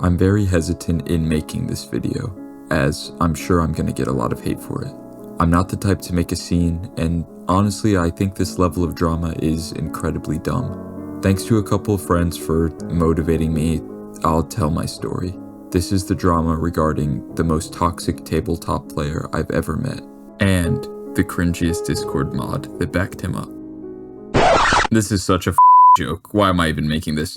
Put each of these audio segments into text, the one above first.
I'm very hesitant in making this video, as I'm sure I'm gonna get a lot of hate for it. I'm not the type to make a scene, and honestly I think this level of drama is incredibly dumb. Thanks to a couple of friends for motivating me, I'll tell my story. This is the drama regarding the most toxic tabletop player I've ever met, and the cringiest Discord mod that backed him up. This is such a joke. Why am I even making this?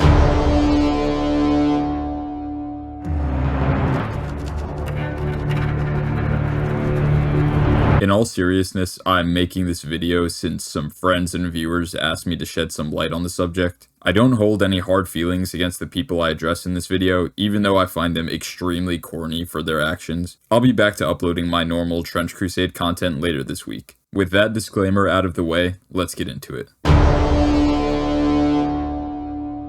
In all seriousness, I'm making this video since some friends and viewers asked me to shed some light on the subject. I don't hold any hard feelings against the people I address in this video, even though I find them extremely corny for their actions. I'll be back to uploading my normal Trench Crusade content later this week. With that disclaimer out of the way, let's get into it.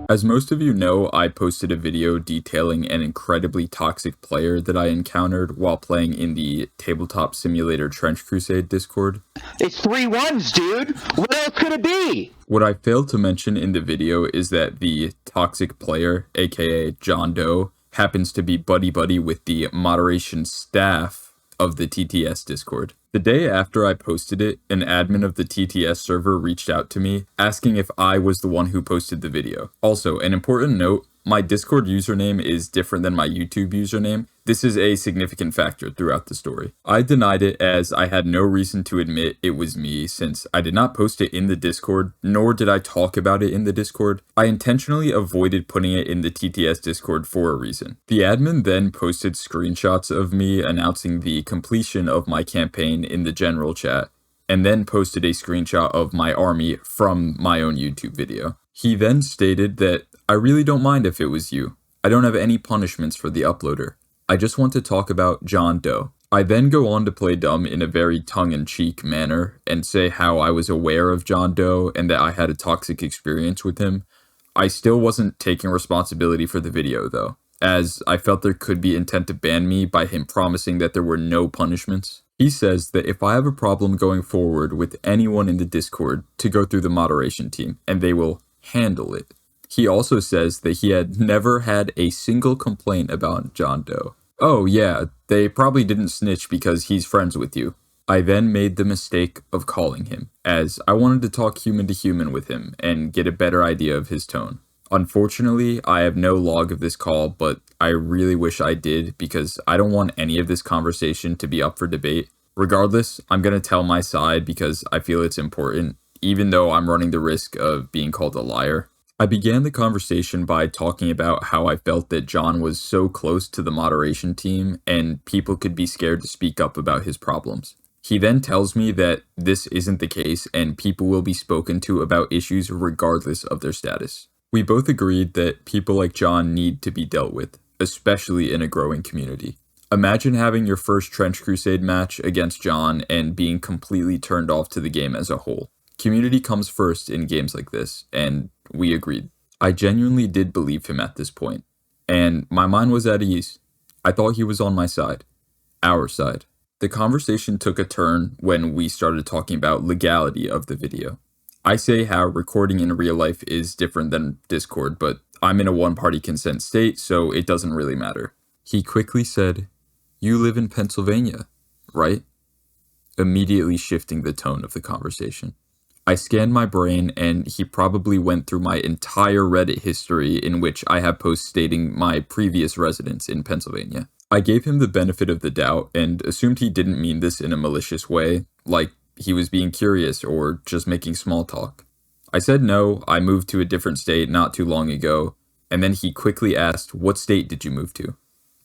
As most of you know, I posted a video detailing an incredibly toxic player that I encountered while playing in the Tabletop Simulator Trench Crusade Discord. It's 3 ones, dude! What else could it be? What I failed to mention in the video is that the toxic player, aka John Doe, happens to be buddy-buddy with the moderation staff of the TTS Discord. The day after I posted it, an admin of the TTS server reached out to me, asking if I was the one who posted the video. Also, an important note, my Discord username is different than my YouTube username. This is a significant factor throughout the story. I denied it as I had no reason to admit it was me since I did not post it in the Discord, nor did I talk about it in the Discord. I intentionally avoided putting it in the TTS Discord for a reason. The admin then posted screenshots of me announcing the completion of my campaign in the general chat, and then posted a screenshot of my army from my own YouTube video. He then stated that I really don't mind if it was you. I don't have any punishments for the uploader. I just want to talk about John Doe. I then go on to play dumb in a very tongue-in-cheek manner and say how I was aware of John Doe and that I had a toxic experience with him. I still wasn't taking responsibility for the video though, as I felt there could be intent to ban me by him promising that there were no punishments. He says that if I have a problem going forward with anyone in the Discord to go through the moderation team and they will handle it. He also says that he had never had a single complaint about John Doe. Oh yeah, they probably didn't snitch because he's friends with you. I then made the mistake of calling him, as I wanted to talk human to human with him and get a better idea of his tone. Unfortunately, I have no log of this call, but I really wish I did because I don't want any of this conversation to be up for debate. Regardless, I'm going to tell my side because I feel it's important, even though I'm running the risk of being called a liar. I began the conversation by talking about how I felt that John was so close to the moderation team and people could be scared to speak up about his problems. He then tells me that this isn't the case and people will be spoken to about issues regardless of their status. We both agreed that people like John need to be dealt with, especially in a growing community. Imagine having your first Trench Crusade match against John and being completely turned off to the game as a whole. Community comes first in games like this, and we agreed. I genuinely did believe him at this point, and my mind was at ease. I thought he was on my side. Our side. The conversation took a turn when we started talking about legality of the video. I say how recording in real life is different than Discord, but I'm in a one-party consent state, so it doesn't really matter. He quickly said, "You live in Pennsylvania, right?" Immediately shifting the tone of the conversation. I scanned my brain and he probably went through my entire Reddit history in which I have posts stating my previous residence in Pennsylvania. I gave him the benefit of the doubt and assumed he didn't mean this in a malicious way, like he was being curious or just making small talk. I said no, I moved to a different state not too long ago, and then he quickly asked, "What state did you move to?"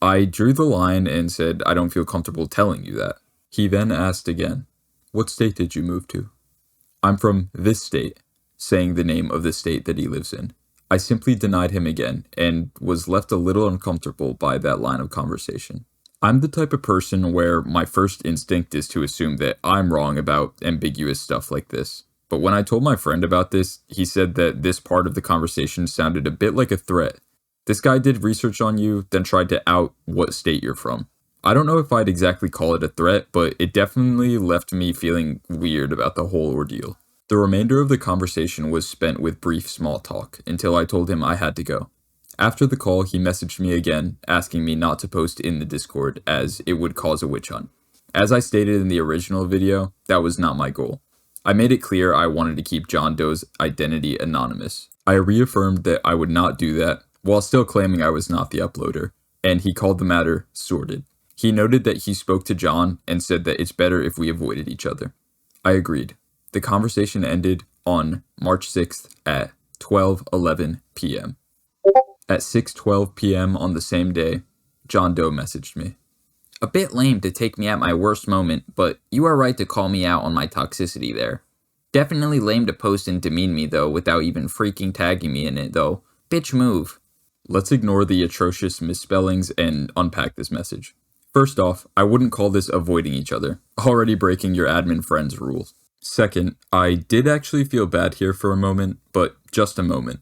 I drew the line and said, "I don't feel comfortable telling you that." He then asked again, "What state did you move to?" "I'm from this state," saying the name of the state that he lives in. I simply denied him again and was left a little uncomfortable by that line of conversation. I'm the type of person where my first instinct is to assume that I'm wrong about ambiguous stuff like this. But when I told my friend about this, he said that this part of the conversation sounded a bit like a threat. This guy did research on you, then tried to out what state you're from. I don't know if I'd exactly call it a threat, but it definitely left me feeling weird about the whole ordeal. The remainder of the conversation was spent with brief small talk until I told him I had to go. After the call, he messaged me again, asking me not to post in the Discord as it would cause a witch hunt. As I stated in the original video, that was not my goal. I made it clear I wanted to keep John Doe's identity anonymous. I reaffirmed that I would not do that, while still claiming I was not the uploader, and he called the matter sorted. He noted that he spoke to John and said that it's better if we avoided each other. I agreed. The conversation ended on March 6th at 12:11 p.m. At 6:12 p.m. on the same day, John Doe messaged me. A bit lame to take me at my worst moment, but you are right to call me out on my toxicity there. Definitely lame to post and demean me though without even freaking tagging me in it though. Bitch move. Let's ignore the atrocious misspellings and unpack this message. First off, I wouldn't call this avoiding each other, already breaking your admin friend's rules. Second, I did actually feel bad here for a moment, but just a moment.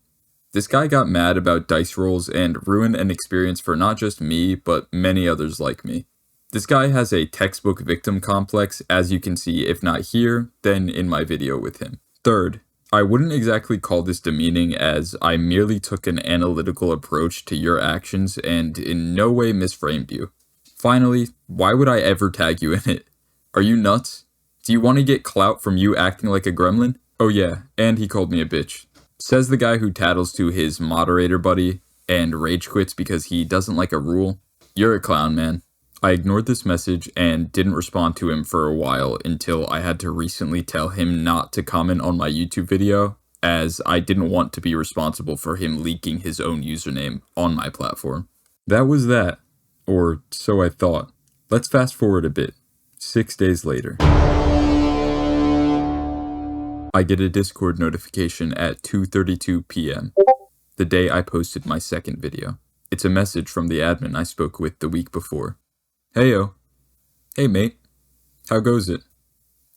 This guy got mad about dice rolls and ruined an experience for not just me, but many others like me. This guy has a textbook victim complex, as you can see if not here, then in my video with him. Third, I wouldn't exactly call this demeaning as I merely took an analytical approach to your actions and in no way misframed you. Finally, why would I ever tag you in it? Are you nuts? Do you want to get clout from you acting like a gremlin? Oh yeah, and he called me a bitch. Says the guy who tattles to his moderator buddy and rage quits because he doesn't like a rule. You're a clown, man. I ignored this message and didn't respond to him for a while until I had to recently tell him not to comment on my YouTube video, as I didn't want to be responsible for him leaking his own username on my platform. That was that. Or so I thought. Let's fast forward a bit. 6 days later. I get a Discord notification at 2:32 p.m. the day I posted my second video. It's a message from the admin I spoke with the week before. Heyo. Hey mate. How goes it?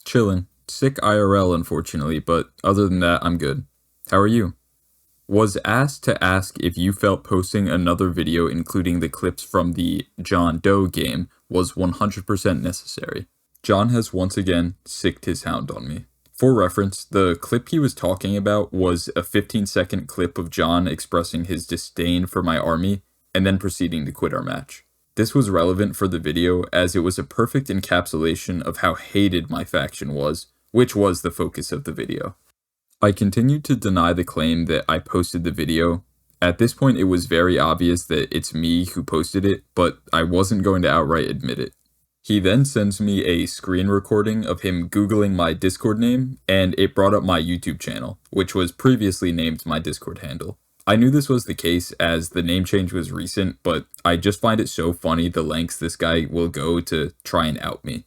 Chillin'. Sick IRL unfortunately, but other than that, I'm good. How are you? Was asked to ask if you felt posting another video including the clips from the John Doe game was 100% necessary. John has once again sicked his hound on me. For reference, the clip he was talking about was a 15-second clip of John expressing his disdain for my army and then proceeding to quit our match. This was relevant for the video as it was a perfect encapsulation of how hated my faction was, which was the focus of the video. I continued to deny the claim that I posted the video. At this point it was very obvious that it's me who posted it, but I wasn't going to outright admit it. He then sends me a screen recording of him Googling my Discord name, and it brought up my YouTube channel, which was previously named my Discord handle. I knew this was the case as the name change was recent, but I just find it so funny the lengths this guy will go to try and out me.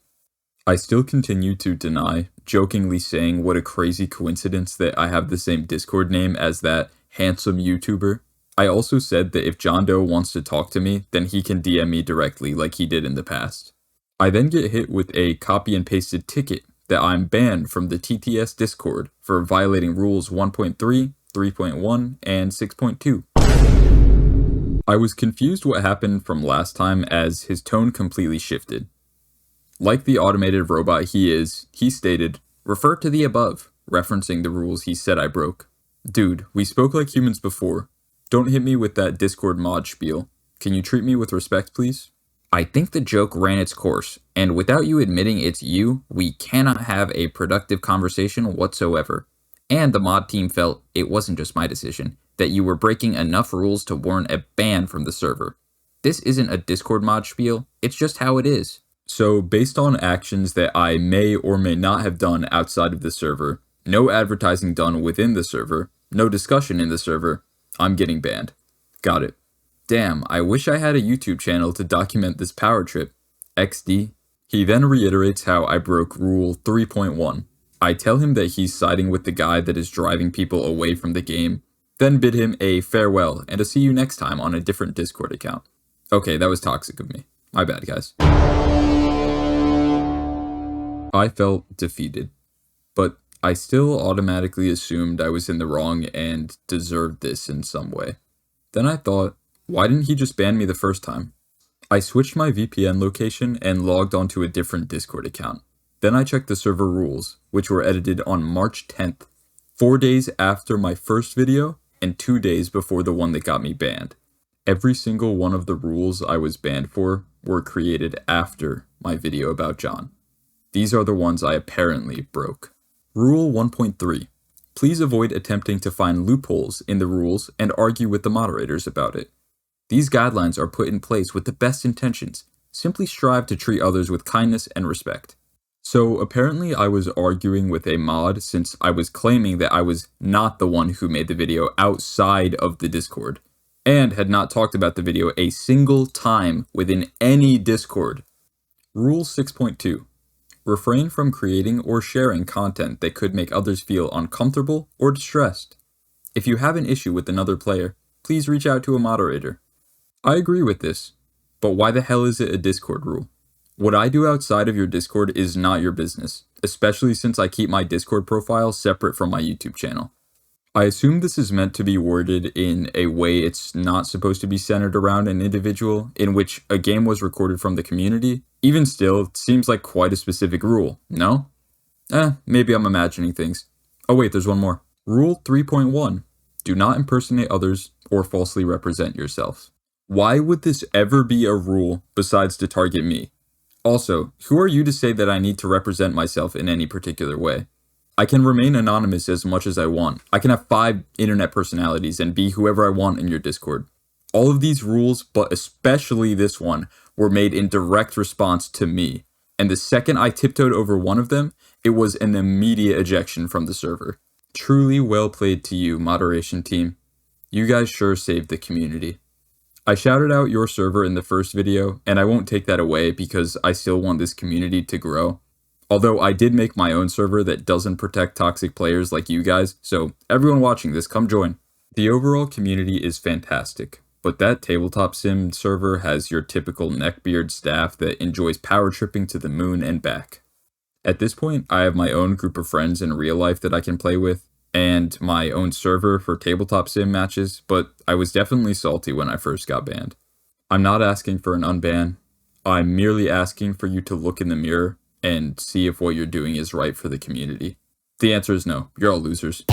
I still continue to deny, jokingly saying what a crazy coincidence that I have the same Discord name as that handsome YouTuber. I also said that if John Doe wants to talk to me, then he can DM me directly like he did in the past. I then get hit with a copy and pasted ticket that I'm banned from the TTS Discord for violating rules 1.3, 3.1, and 6.2. I was confused what happened from last time as his tone completely shifted. Like the automated robot he is, he stated, "Refer to the above," referencing the rules he said I broke. Dude, we spoke like humans before. Don't hit me with that Discord mod spiel. Can you treat me with respect, please? I think the joke ran its course, and without you admitting it's you, we cannot have a productive conversation whatsoever. And the mod team felt it wasn't just my decision, that you were breaking enough rules to warrant a ban from the server. This isn't a Discord mod spiel, it's just how it is. So based on actions that I may or may not have done outside of the server, no advertising done within the server, no discussion in the server, I'm getting banned. Got it. Damn, I wish I had a YouTube channel to document this power trip. XD. He then reiterates how I broke rule 3.1. I tell him that he's siding with the guy that is driving people away from the game, then bid him a farewell and a see you next time on a different Discord account. Okay, that was toxic of me. My bad, guys. I felt defeated, but I still automatically assumed I was in the wrong and deserved this in some way. Then I thought, why didn't he just ban me the first time? I switched my VPN location and logged onto a different Discord account. Then I checked the server rules, which were edited on March 10th, 4 days after my first video and 2 days before the one that got me banned. Every single one of the rules I was banned for were created after my video about John. These are the ones I apparently broke. Rule 1.3. Please avoid attempting to find loopholes in the rules and argue with the moderators about it. These guidelines are put in place with the best intentions. Simply strive to treat others with kindness and respect. So apparently I was arguing with a mod since I was claiming that I was not the one who made the video outside of the Discord, and had not talked about the video a single time within any Discord. Rule 6.2. Refrain from creating or sharing content that could make others feel uncomfortable or distressed. If you have an issue with another player, please reach out to a moderator. I agree with this, but why the hell is it a Discord rule? What I do outside of your Discord is not your business, especially since I keep my Discord profile separate from my YouTube channel. I assume this is meant to be worded in a way it's not supposed to be centered around an individual, in which a game was recorded from the community. Even still, it seems like quite a specific rule, no? Maybe I'm imagining things. Oh wait, there's one more. Rule 3.1. Do not impersonate others or falsely represent yourself. Why would this ever be a rule besides to target me? Also, who are you to say that I need to represent myself in any particular way? I can remain anonymous as much as I want. I can have 5 internet personalities and be whoever I want in your Discord. All of these rules, but especially this one, were made in direct response to me. And the second I tiptoed over one of them, it was an immediate ejection from the server. Truly well played to you, moderation team. You guys sure saved the community. I shouted out your server in the first video, and I won't take that away because I still want this community to grow. Although I did make my own server that doesn't protect toxic players like you guys, so everyone watching this, come join. The overall community is fantastic, but that tabletop sim server has your typical neckbeard staff that enjoys power tripping to the moon and back. At this point, I have my own group of friends in real life that I can play with, and my own server for tabletop sim matches, but I was definitely salty when I first got banned. I'm not asking for an unban. I'm merely asking for you to look in the mirror and see if what you're doing is right for the community. The answer is no. You're all losers.